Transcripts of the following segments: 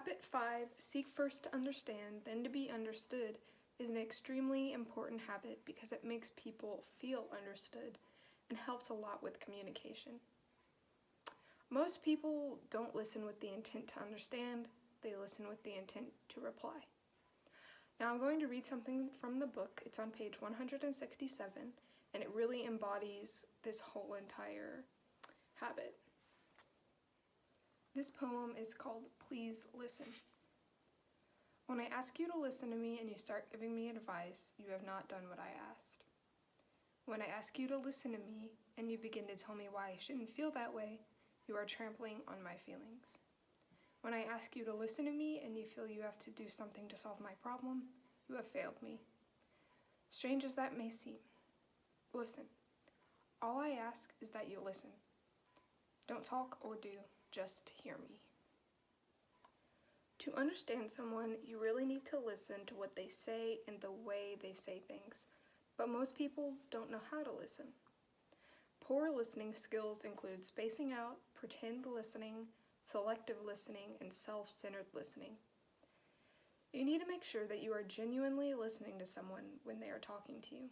Habit 5, seek first to understand, then to be understood, is an extremely important habit because it makes people feel understood and helps a lot with communication. Most people don't listen with the intent to understand, they listen with the intent to reply. Now I'm going to read something from the book. It's on page 167, and it really embodies this whole entire habit. This poem is called Please Listen. When I ask you to listen to me and you start giving me advice, you have not done what I asked. When I ask you to listen to me and you begin to tell me why I shouldn't feel that way, you are trampling on my feelings. When I ask you to listen to me and you feel you have to do something to solve my problem, you have failed me. Strange as that may seem, listen. All I ask is that you listen. Don't talk or do, just hear me. To understand someone, you really need to listen to what they say and the way they say things, but most people don't know how to listen. Poor listening skills include spacing out, pretend listening, selective listening, and self-centered listening. You need to make sure that you are genuinely listening to someone when they are talking to you.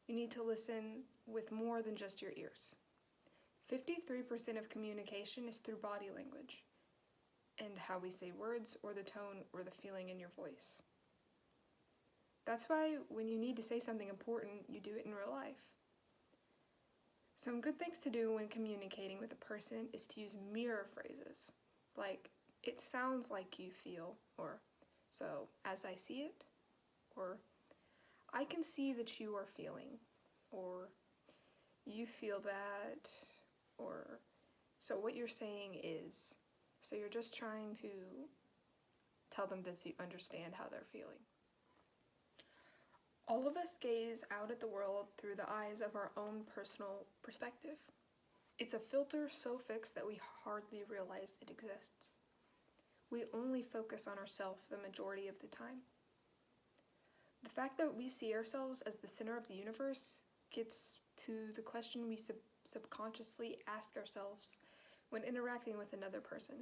You need to listen with more than just your ears. 53% of communication is through body language and how we say words or the tone or the feeling in your voice. That's why when you need to say something important, you do it in real life. Some good things to do when communicating with a person is to use mirror phrases, like, it sounds like you feel, or, so, as I see it, or, I can see that you are feeling, or, you feel that, or, so what you're saying is. So you're just trying to tell them that you understand how they're feeling. All of us gaze out at the world through the eyes of our own personal perspective. It's a filter so fixed that we hardly realize it exists. We only focus on ourselves the majority of the time. The fact that we see ourselves as the center of the universe gets to the question we subconsciously ask ourselves when interacting with another person.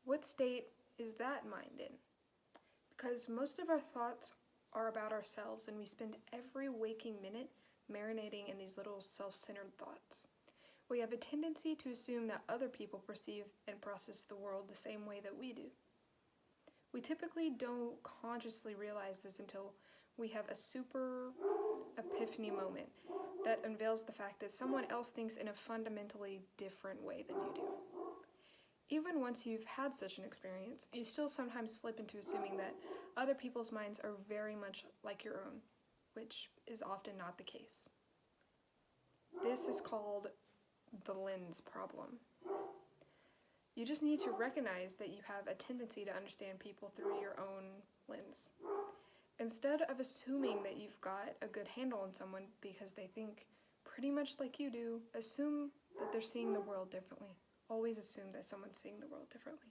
What state is that mind in? Because most of our thoughts are about ourselves, and we spend every waking minute marinating in these little self-centered thoughts. We have a tendency to assume that other people perceive and process the world the same way that we do. We typically don't consciously realize this until we have a super epiphany moment that unveils the fact that someone else thinks in a fundamentally different way than you do. Even once you've had such an experience, you still sometimes slip into assuming that other people's minds are very much like your own, which is often not the case. This is called the lens problem. You just need to recognize that you have a tendency to understand people through your own lens. Instead of assuming that you've got a good handle on someone because they think pretty much like you do, assume that they're seeing the world differently. Always assume that someone's seeing the world differently.